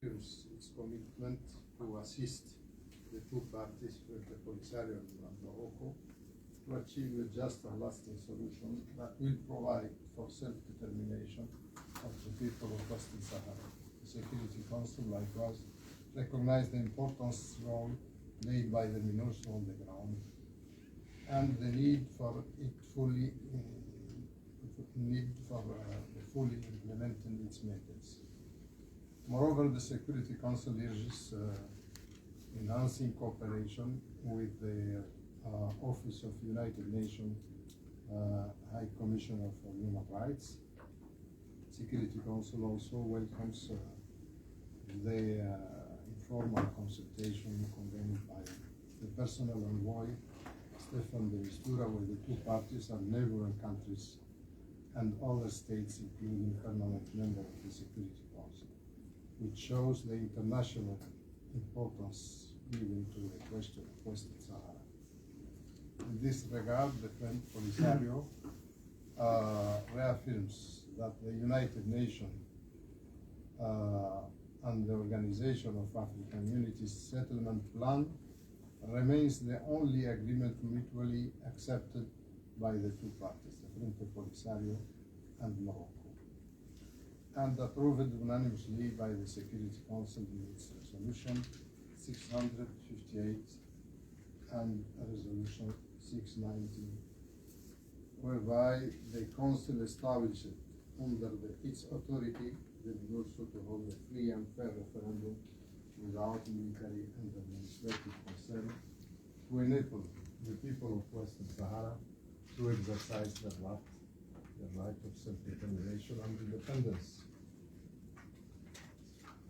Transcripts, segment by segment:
its commitment to assist the two parties, the Polisario and Morocco, to achieve a just and lasting solution that will provide for self-determination of the people of Western Sahara. The Security Council likewise recognized the importance role played by the MINUSMA on the ground and the need for it fully fully implementing its methods. Moreover, the Security Council urges enhancing cooperation with the Office of United Nations High Commissioner for Human Rights. Security Council also welcomes the informal consultation convened by the personal envoy Stefan de Mistura with the two parties and neighboring countries and other states, including permanent members of the Security Council, which shows the international importance given to the question of Western Sahara. In this regard, the Polisario reaffirms that the United Nations and the Organization of African Unities Settlement Plan remains the only agreement mutually accepted by the two parties, the Frente Polisario and Morocco, and approved unanimously by the Security Council in its resolution 658 and resolution 690, whereby the Council established under its authority the MINUSO to hold a free and fair referendum without military and administrative consent to enable the people of Western Sahara to exercise their right of self-determination and independence.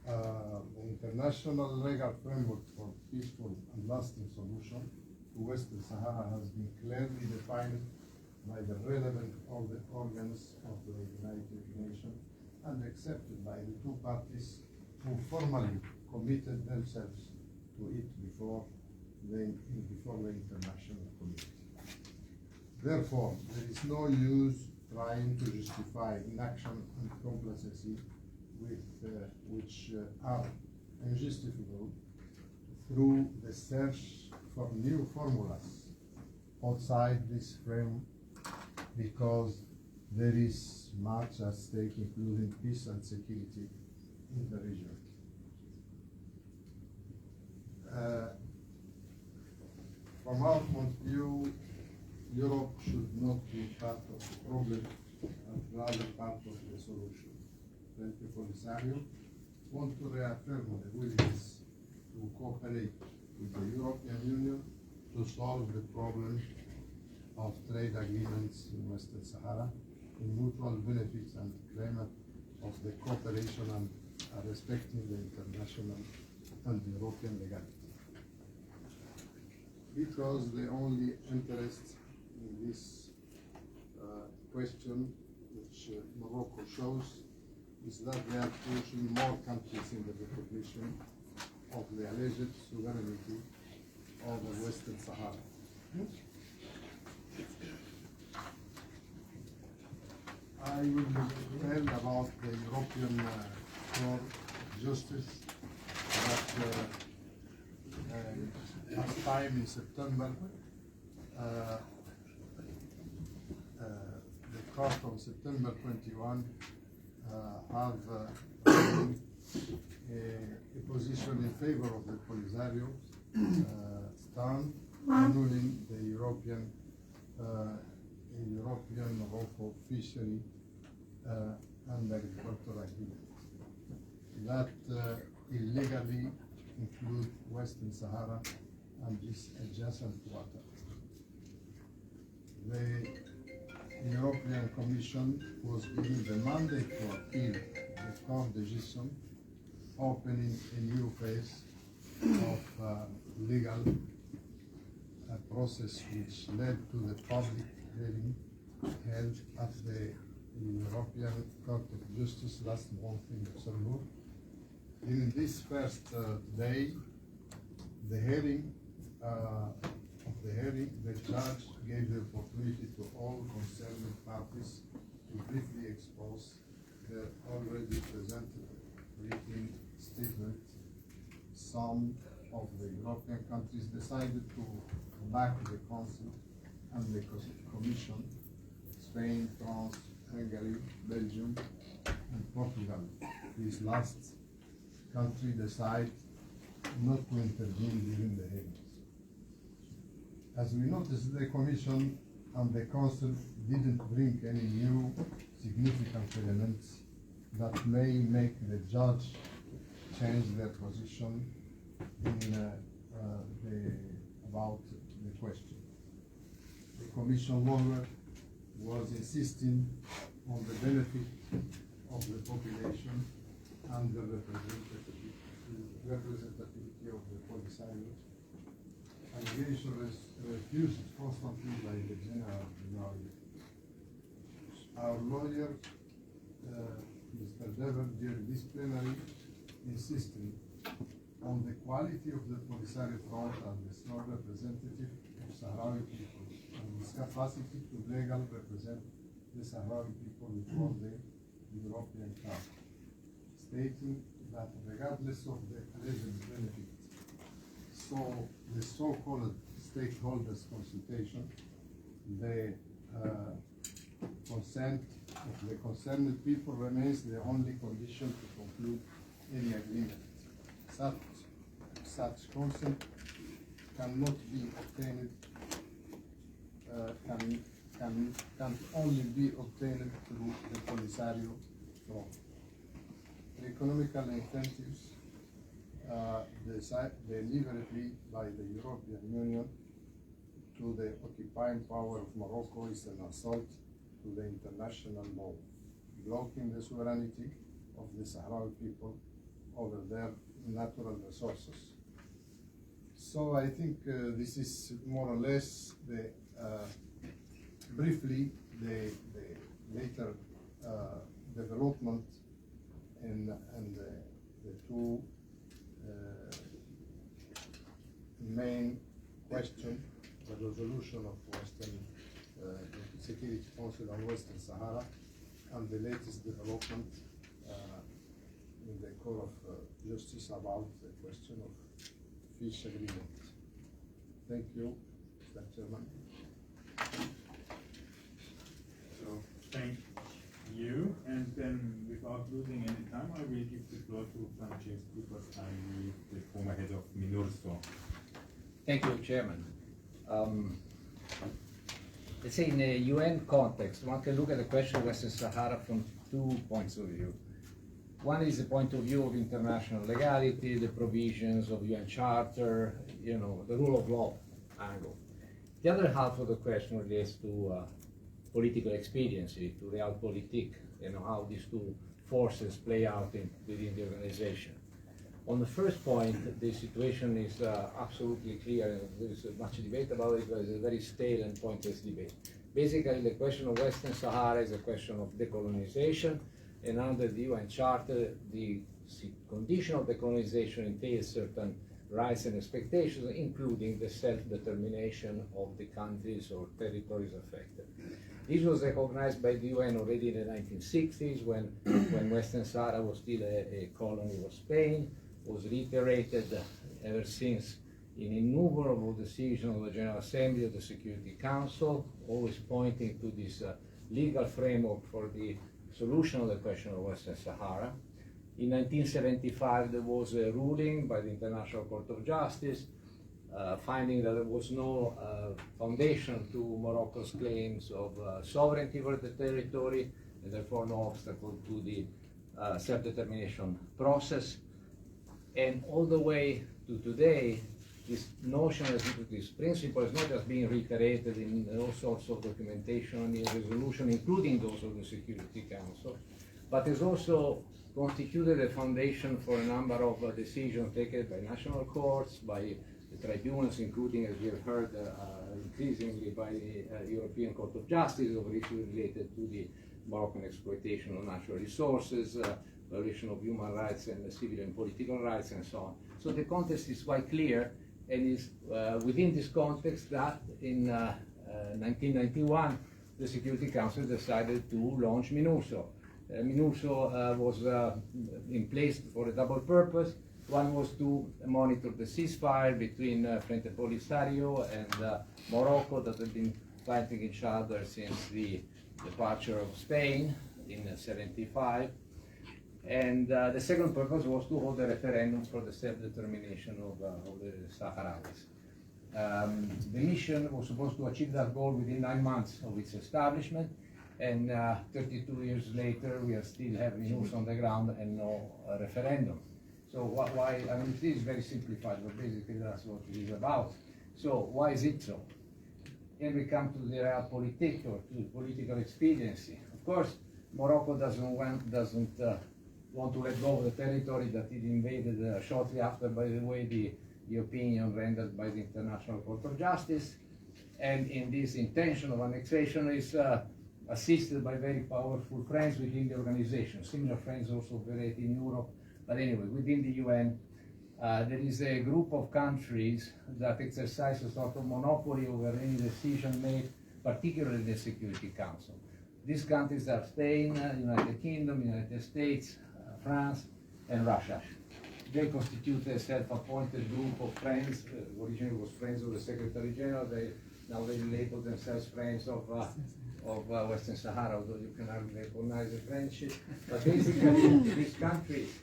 The international legal framework for peaceful and lasting solution to Western Sahara has been clearly defined by the relevant organs of the United Nations and accepted by the two parties who formally committed themselves to it before the international community. Therefore, there is no use trying to justify inaction and complacency which are injustifiable through the search for new formulas outside this frame, because there is much at stake, including peace and security in the region. From our point of view, Europe should not be part of the problem, but rather part of the solution. The Polisario want to reaffirm the willingness to cooperate with the European Union to solve the problem of trade agreements in Western Sahara in mutual benefits and claimant of the cooperation and respecting the international and European legality. Because the only interest in this question which Morocco shows is that they are pushing more countries in the recognition of the alleged sovereignty of the Western Sahara. I will tell about the European Court of Justice that last time in September the court on September 21 have a position in favor of the Polisario stand, annulling the European Morocco fishery and agricultural agreement that illegally include Western Sahara and its adjacent water. The European Commission was given the mandate to appeal the court decision, opening a new phase of legal process which led to the public hearing held at the European Court of Justice last month in Luxembourg. In this first day, the judge gave the opportunity to all concerned parties to briefly expose their already presented written statement some of the European countries decided to back the Council and the Commission, Spain, France, Hungary, Belgium, and Portugal. This last country decided not to intervene during the hearings. As we noticed, the Commission and the Council didn't bring any new significant elements that may make the judge change their position in about the question. The Commission lawyer was insisting on the benefit of the population and the representativity of the Polisario. Allegation refused constantly by the general lawyer. Our lawyer, Mr. Dever, during this plenary, insisted on the quality of the Polisario front and the strong representative of Sahrawi people and his capacity to legally represent the Sahrawi people before the European Court, stating that regardless of the alleged benefit, so the so-called stakeholders consultation, the consent of the concerned people remains the only condition to conclude any agreement. Such consent cannot be obtained, can only be obtained through the Polisario front. The economical incentives deliberately by the European Union to the occupying power of Morocco is an assault to the international law, blocking the sovereignty of the Sahrawi people over their natural resources. So I think this is more or less the briefly the later development and the two main questions: the resolution of Western Security Council on Western Sahara, and the latest development in the Court of Justice about the question of fish agreement. Thank you, Mr. Chairman. So, thank you, and then without losing any time, I will give the floor to Francesco, because I'm the former head of MINURSO. Thank you, Chairman. Let's say in a UN context, one can look at the question of Western Sahara from 2 points of view. One is the point of view of international legality, the provisions of UN Charter, the rule of law angle. The other half of the question relates to political expediency, to realpolitik, how these two forces play out within the organization. On the first point, the situation is absolutely clear. There is much debate about it, but it's a very stale and pointless debate. Basically, the question of Western Sahara is a question of decolonization, and under the UN Charter, the condition of decolonization entails certain rights and expectations, including the self-determination of the countries or territories affected. This was recognized by the UN already in the 1960s, when Western Sahara was still a colony of Spain, was reiterated ever since in innumerable decisions of the General Assembly of the Security Council, always pointing to this legal framework for the solution of the question of Western Sahara. In 1975, there was a ruling by the International Court of Justice finding that there was no foundation to Morocco's claims of sovereignty over the territory, and therefore no obstacle to the self-determination process. And all the way to today, this notion, this principle is not just being reiterated in all sorts of documentation in resolution, including those of the Security Council, but is also constituted a foundation for a number of decisions taken by national courts, by the tribunals, including, as we have heard, increasingly by the European Court of Justice over issues related to the Moroccan exploitation of natural resources, violation of human rights and civil and political rights, and so on. So the context is quite clear, and is within this context that in 1991 the Security Council decided to launch MINURSO. MINURSO was in place for a double purpose. One was to monitor the ceasefire between Frente Polisario and Morocco that had been fighting each other since the departure of Spain in '75. And the second purpose was to hold a referendum for the self-determination of the Sahrawis. The mission was supposed to achieve that goal within 9 months of its establishment, and 32 years later we are still having news on the ground and no referendum. So why, I mean, this is very simplified, but basically that's what it is about. So why is it so? And we come to the realpolitik, or to political expediency. Of course, Morocco doesn't want to let go of the territory that it invaded shortly after, by the way, the opinion rendered by the International Court of Justice. And in this intention of annexation is assisted by very powerful friends within the organization. Similar friends also operate in Europe. But anyway, within the UN, there is a group of countries that exercise a sort of monopoly over any decision made, particularly in the Security Council. These countries are Spain, United Kingdom, United States, France, and Russia. They constitute a self-appointed group of friends. Originally was friends of the Secretary General. Now they label themselves friends of Western Sahara, although you can hardly recognize the friendship. But basically, these countries,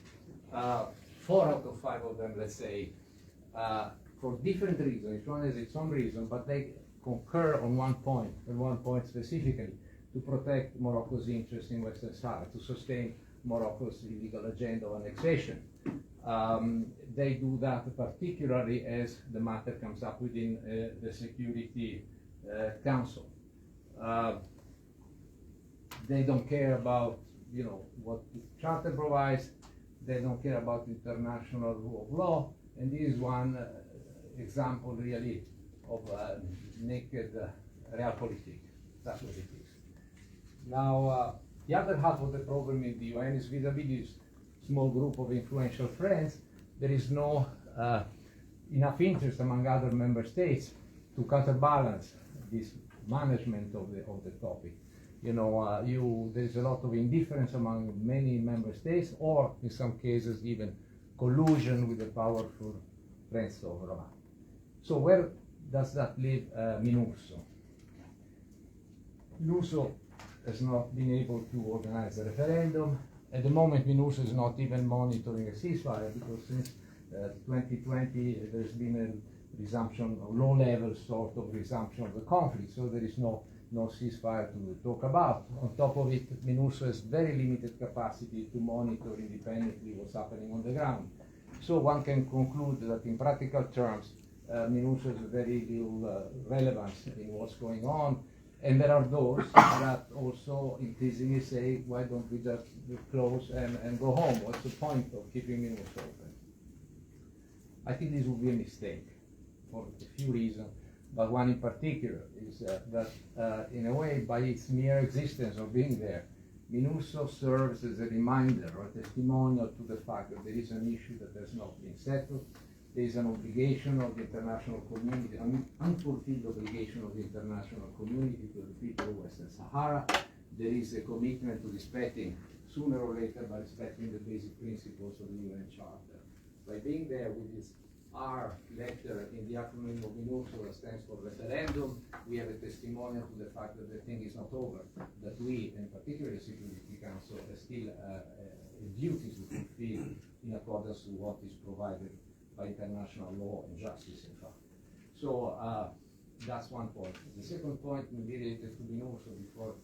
4 out of 5 of them, let's say, for different reasons, each one has its own reason, but they concur on one point specifically, to protect Morocco's interest in Western Sahara, to sustain Morocco's illegal agenda of annexation. They do that particularly as the matter comes up within the Security Council. They don't care about, what the Charter provides. They don't care about international rule of law, and this is one example really of naked realpolitik. That's what it is. Now, the other half of the problem in the UN is vis-à-vis this small group of influential friends. There is no enough interest among other member states to counterbalance this management of the topic. There is a lot of indifference among many member states, or in some cases even collusion with the powerful friends of Roma. So where does that leave MINURSO? MINURSO has not been able to organize a referendum. At the moment, MINURSO is not even monitoring a ceasefire, because since 2020 there's been a resumption, a low-level sort of resumption of the conflict, so there is no ceasefire to talk about. On top of it, MINURSO has very limited capacity to monitor independently what's happening on the ground. So one can conclude that in practical terms, MINURSO has very little relevance in what's going on. And there are those that also increasingly say, why don't we just close and go home? What's the point of keeping MINURSO open? I think this would be a mistake for a few reasons, but one in particular is that in a way, by its mere existence of being there, MINURSO serves as a reminder or a testimonial to the fact that there is an issue that has not been settled. There is an obligation of the international community, an unfulfilled obligation of the international community to the people of Western Sahara. There is a commitment to respecting, sooner or later, by respecting the basic principles of the UN Charter. By being there with this R letter in the acronym of MINURSO, that stands for referendum, we have a testimonial to the fact that the thing is not over, that we, and particularly the Security Council, have still duties to fulfill in accordance with what is provided by international law and justice, in fact. So that's one point. The second point, related to MINURSO, before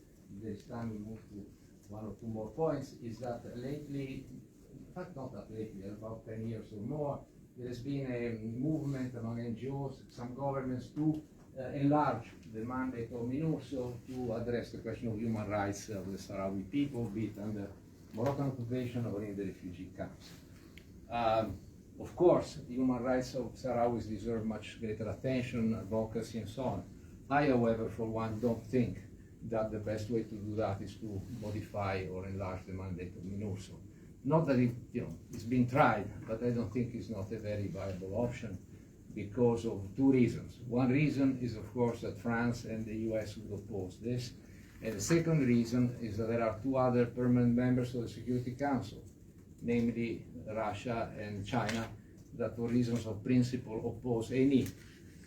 this time we move to 1 or 2 more points, is that lately, in fact not that lately, about 10 years or more, there has been a movement among NGOs, some governments, to enlarge the mandate of MINURSO to address the question of human rights of the Sahrawi people, be it under Moroccan occupation or in the refugee camps. Of course, the human rights of Sahrawis deserve much greater attention, advocacy, and so on. I, however, for one, don't think that the best way to do that is to modify or enlarge the mandate of MINURSO. Not that it's been tried, but I don't think it's not a very viable option because of 2 reasons. One reason is, of course, that France and the US would oppose this. And the second reason is that there are 2 other permanent members of the Security Council, namely Russia and China, that for reasons of principle oppose any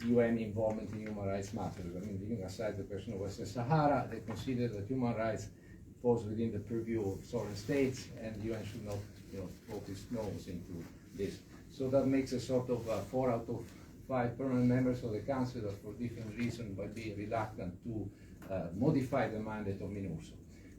UN involvement in human rights matters. I mean, leaving aside the question of Western Sahara, they consider that human rights falls within the purview of sovereign states, and the UN should not, poke its nose into this. So that makes a sort of 4 out of 5 permanent members of the Council that, for different reasons, might be reluctant to modify the mandate of MINURSO.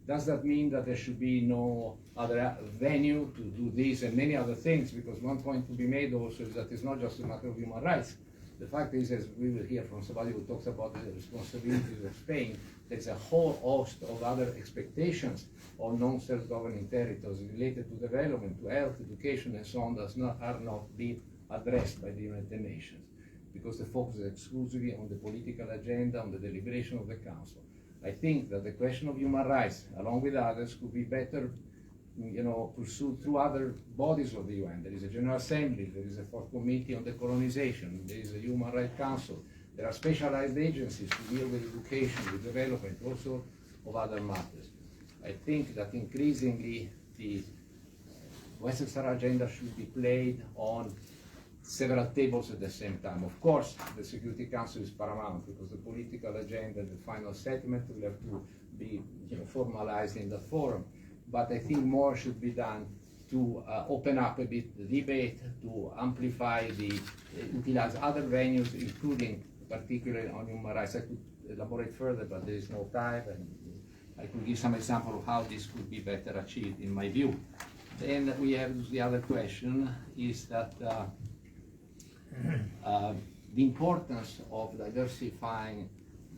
Does that mean that there should be no other venue to do this and many other things? Because one point to be made also is that it's not just a matter of human rights. The fact is, as we will hear from somebody who talks about the responsibilities of Spain, there's a whole host of other expectations on non-self-governing territories related to development, to health, education, and so on that are not being addressed by the United Nations, because the focus is exclusively on the political agenda, on the deliberation of the Council. I think that the question of human rights, along with others, could be better pursued through other bodies of the UN. There is a General Assembly, there is a Fourth Committee on Decolonization, there is a Human Rights Council, there are specialized agencies to deal with education, with development, also of other matters. I think that increasingly the Western Sahara agenda should be played on several tables at the same time. Of course, the Security Council is paramount because the political agenda, the final settlement will have to be formalized in that forum. But I think more should be done to open up a bit the debate, to amplify utilize other venues, including particularly on human rights. I could elaborate further, but there is no time, and I could give some example of how this could be better achieved, in my view. Then we have the other question, is that the importance of diversifying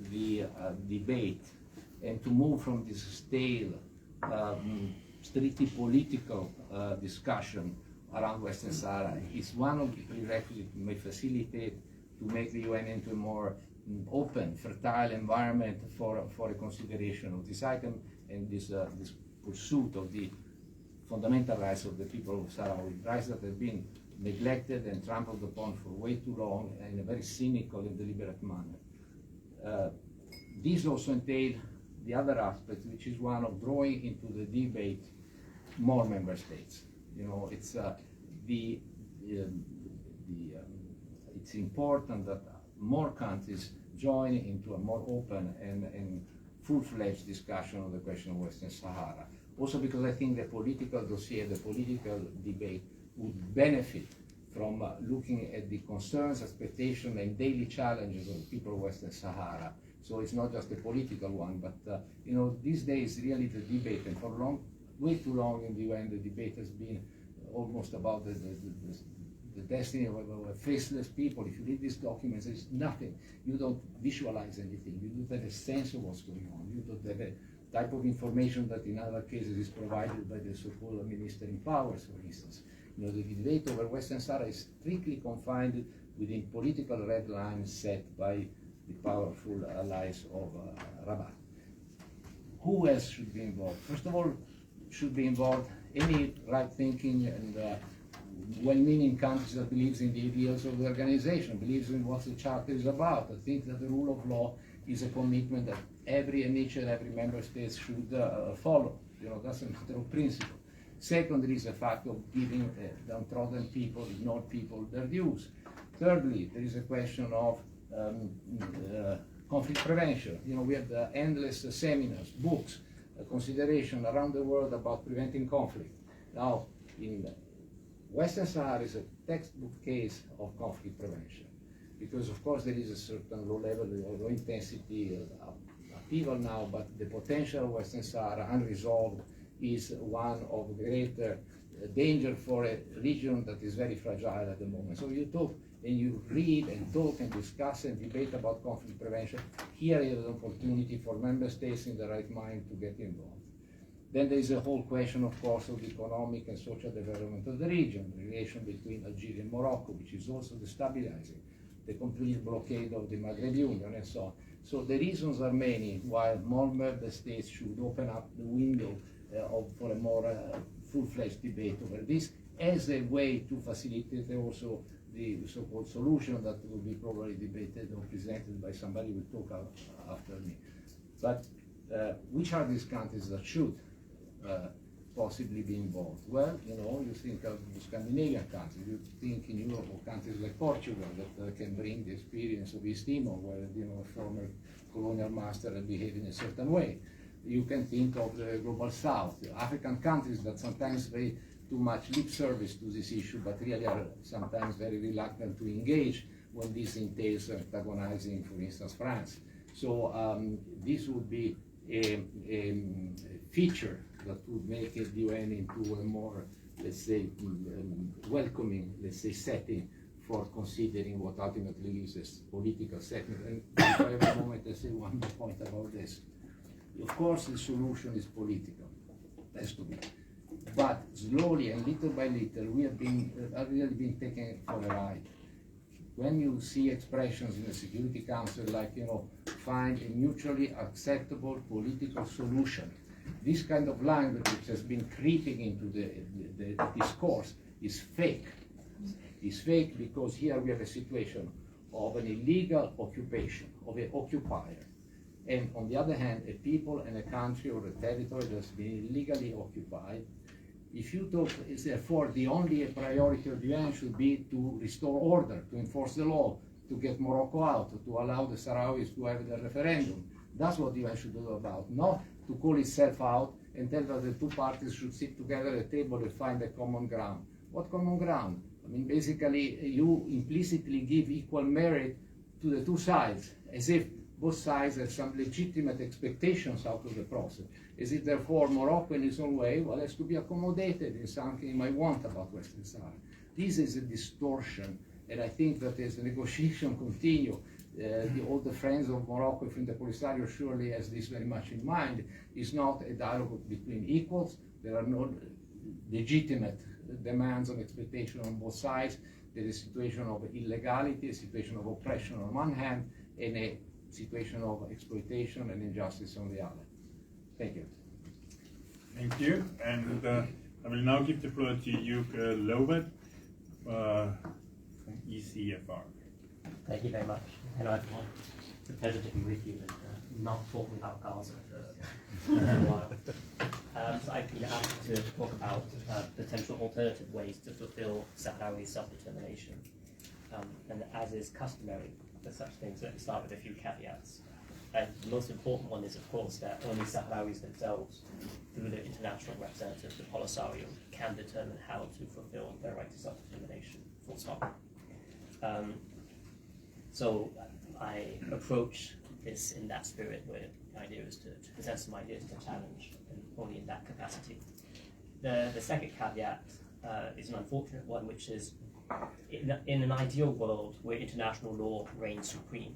the debate and to move from this stale, strictly political discussion around Western Sahara is one of the prerequisites that may facilitate to make the UN into a more open, fertile environment for a consideration of this item and this pursuit of the fundamental rights of the people of Sahrawi, rights that have been neglected and trampled upon for way too long in a very cynical and deliberate manner. These also entail the other aspect, which is one of drawing into the debate more member states. It's it's important that more countries join into a more open and full-fledged discussion of the question of Western Sahara. Also because I think the political dossier, the political debate would benefit from looking at the concerns, expectations, and daily challenges of the people of Western Sahara. So it's not just a political one, but these days really the debate, and for way too long in the UN, the debate has been almost about the destiny of faceless people. If you read these documents, there's nothing. You don't visualize anything. You don't have a sense of what's going on. You don't have a type of information that in other cases is provided by the so-called minister in powers, for instance. The debate over Western Sahara is strictly confined within political red lines set by the powerful allies of Rabat. Who else should be involved? First of all, should be involved any right-thinking and well-meaning countries that believes in the ideals of the organization, believes in what the Charter is about. I think that the rule of law is a commitment that every member state should follow. That's a matter of principle. Second, there is a fact of giving downtrodden people, ignored people, their dues. Thirdly, there is a question of conflict prevention. We have endless seminars, books, consideration around the world about preventing conflict. Now, in Western Sahara is a textbook case of conflict prevention, because of course there is a certain low level, low intensity upheaval now, but the potential of Western Sahara unresolved is one of greater danger for a region that is very fragile at the moment. So you talk and you read and talk and discuss and debate about conflict prevention. Here is an opportunity for member states in the right mind to get involved. Then there is a whole question, of course, of the economic and social development of the region, the relation between Algeria and Morocco, which is also destabilizing, the complete blockade of the Maghreb Union, and so on. So the reasons are many why more member states should open up the window for a more full-fledged debate over this as a way to facilitate also the so-called solution that will be probably debated or presented by somebody who will talk after me. But which are these countries that should possibly be involved? Well, you know, you think of the Scandinavian countries, you think in Europe of countries like Portugal that can bring the experience of East Timor, where, you know, a former colonial master had behaved in a certain way. You can think of the global south, the African countries that sometimes pay too much lip service to this issue, but really are sometimes very reluctant to engage when this entails antagonizing, for instance, France. So this would be a feature that would make the UN into a more, let's say, welcoming, let's say, setting for considering what ultimately is a political setting. And if I have a moment, I say one more point about this. Of course, the solution is political, it has to be. But slowly and little by little, we have really been taken for a ride. When you see expressions in the Security Council like, you know, find a mutually acceptable political solution, this kind of language which has been creeping into the discourse is fake. It's fake because here we have a situation of an illegal occupation, of an occupier, and on the other hand, a people and a country or a territory that's been illegally occupied. If you talk, therefore, the only priority of the UN should be to restore order, to enforce the law, to get Morocco out, to allow the Sahrawis to have the referendum. That's what the UN should do about, not to call itself out and tell that the two parties should sit together at a table and find a common ground. What common ground? I mean, basically, you implicitly give equal merit to the two sides, as if both sides have some legitimate expectations out of the process. Is it therefore Morocco in its own way? Well, has to be accommodated in something it might want about Western Sahara. This is a distortion, and I think that as the negotiation continue, all the friends of Morocco from the Polisario surely has this very much in mind. It's not a dialogue between equals. There are no legitimate demands and expectations on both sides. There is a situation of illegality, a situation of oppression on one hand, and a situation of exploitation and injustice on the other. Thank you. Thank you. And I will now give the floor to Hugh Lobert from ECFR. Thank you very much. Hello everyone. It's a pleasure to be with you and not talking about Gaza for a while. So I've been asked to talk about potential alternative ways to fulfill Sahrawi self-determination. And as is customary for such things, let me start with a few caveats. The most important one is, of course, that only Sahrawis themselves, through the international representative, the Polisario, can determine how to fulfill their right to self-determination, full stop. So I approach this in that spirit, where the idea is to present some ideas to challenge, and only in that capacity. The second caveat is an unfortunate one, which is in an ideal world where international law reigns supreme,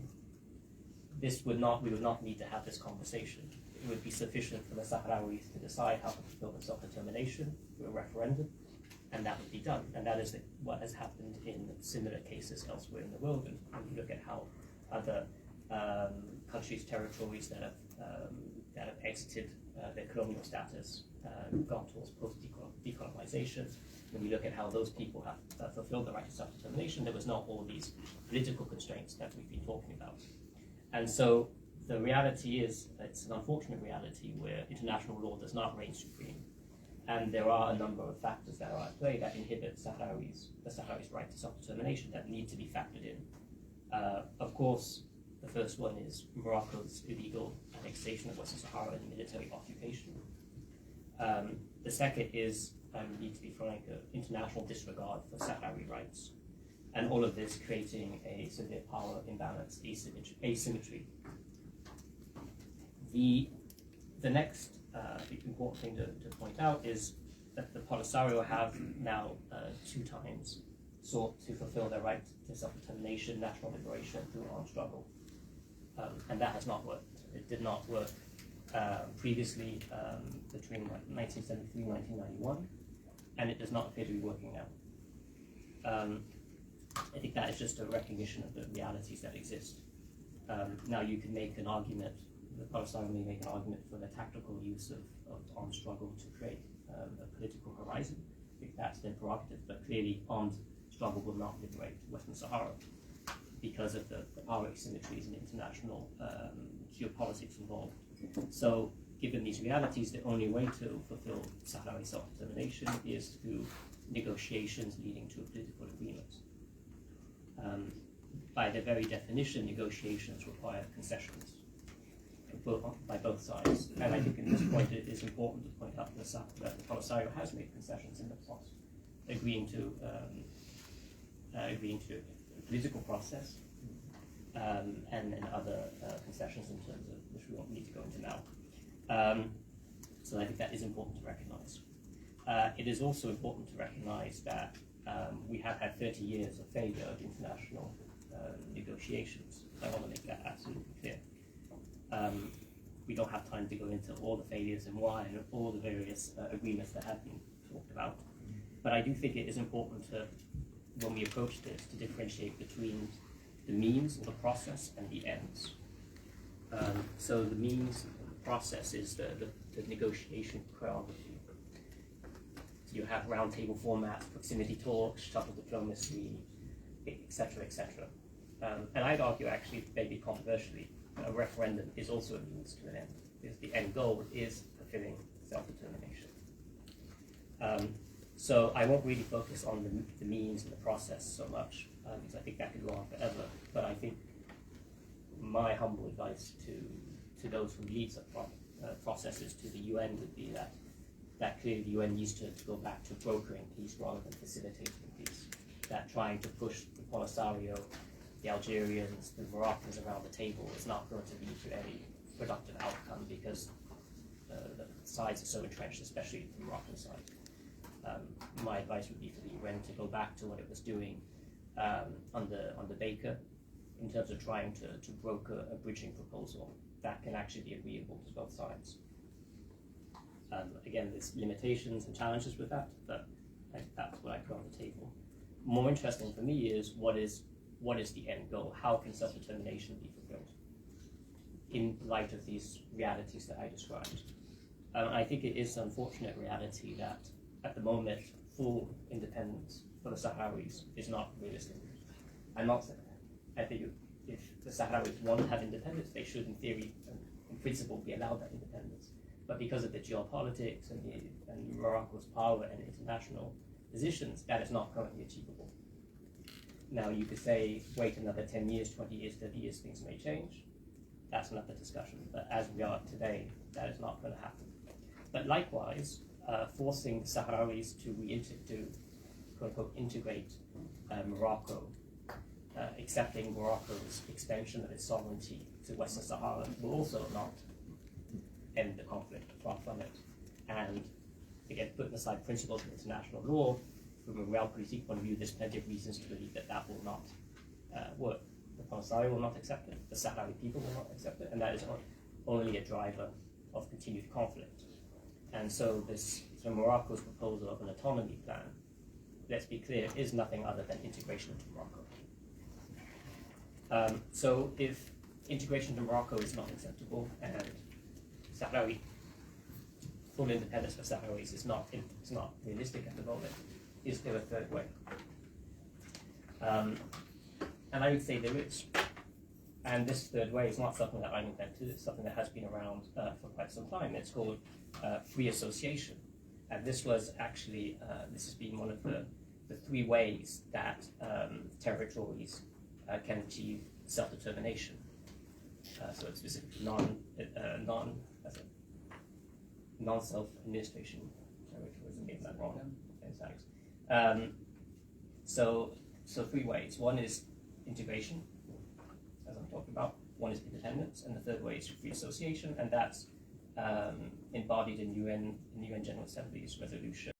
we would not need to have this conversation. It would be sufficient for the Sahrawis to decide how to fulfill their self-determination through a referendum, and that would be done. And that is what has happened in similar cases elsewhere in the world. And when you look at how other countries, territories that have exited their colonial status, gone towards post-decolonization, when you look at how those people have fulfilled the right to self-determination, there was not all these political constraints that we've been talking about. And so the reality is, it's an unfortunate reality where international law does not reign supreme. And there are a number of factors that are at play that inhibit the Sahrawis' right to self-determination that need to be factored in. Of course, the first one is Morocco's illegal annexation of Western Sahara and military occupation. The second is, we need to be frank, international disregard for Sahrawi rights. And all of this creating a severe power imbalance, asymmetry. The next important thing to point out is that the Polisario have now 2 times sought to fulfill their right to self-determination, national liberation through armed struggle. And that has not worked. It did not work previously between 1973 and 1991, and it does not appear to be working now. I think that is just a recognition of the realities that exist. Now you can make an argument, the Polisario may make an argument for the tactical use of armed struggle to create a political horizon. I think that's their prerogative, but clearly armed struggle will not liberate Western Sahara because of the power asymmetries and international geopolitics involved. So given these realities, the only way to fulfill Sahrawi self-determination is through negotiations leading to a political agreement. By their very definition, negotiations require concessions by both sides. And I think in this point it is important to point out that the Polisario has made concessions in the past, agreeing to a political process, and other concessions in terms of which we won't need to go into now. So I think that is important to recognize. It is also important to recognize that we have had 30 years of failure of international negotiations. I want to make that absolutely clear. We don't have time to go into all the failures and why and all the various agreements that have been talked about. But I do think it is important to, when we approach this, to differentiate between the means or the process and the ends. So the means, the process is the negotiation choreography. So you have roundtable formats, proximity talks, shuttle diplomacy, etc., etc. And I'd argue, actually, maybe controversially, a referendum is also a means to an end, because the end goal is fulfilling self-determination. So I won't really focus on the means and the process so much, because I think that could go on forever. But I think my humble advice to those who lead such processes to the UN would be that clearly the UN needs to go back to brokering peace rather than facilitating peace. That trying to push the Polisario, the Algerians, the Moroccans around the table is not going to lead to any productive outcome, because the sides are so entrenched, especially the Moroccan side. My advice would be for the UN to go back to what it was doing under Baker, in terms of trying to broker a bridging proposal that can actually be agreeable to both sides. Again, there's limitations and challenges with that, but that's what I put on the table. More interesting for me is what is the end goal? How can self-determination be fulfilled in light of these realities that I described? I think it is an unfortunate reality that at the moment full independence for the Sahrawis is not realistic. I'm not saying that. I think if the Sahrawis want to have independence, they should, in theory, in principle, be allowed that independence. But because of the geopolitics and Morocco's power and international positions, that is not currently achievable. Now, you could say, wait another 10 years, 20 years, 30 years, things may change. That's another discussion. But as we are today, that is not going to happen. But likewise, forcing the Sahrawis to quote-unquote, integrate Morocco, accepting Morocco's extension of its sovereignty to Western Sahara will also not end the conflict, far from it. And again, putting aside principles of international law, from a realpolitik point of view, there's plenty of reasons to believe that that will not work. The Polisario will not accept it, the Sahrawi people will not accept it, and that is only a driver of continued conflict. And so Morocco's proposal of an autonomy plan, let's be clear, is nothing other than integration into Morocco. So if integration into Morocco is not acceptable and Sahrawi full independence for Sahrawis is not realistic at the moment, is there a third way? And I would say there is. And this third way is not something that I invented, it's something that has been around for quite some time. It's called free association. And this was actually, this has been one of the three ways that territories can achieve self-determination. So it's specifically non-self-administration territories. I'm getting that wrong. Thanks. So three ways. One is integration, as I'm talking about. One is independence, and the third way is free association, and that's embodied in the UN General Assembly's resolution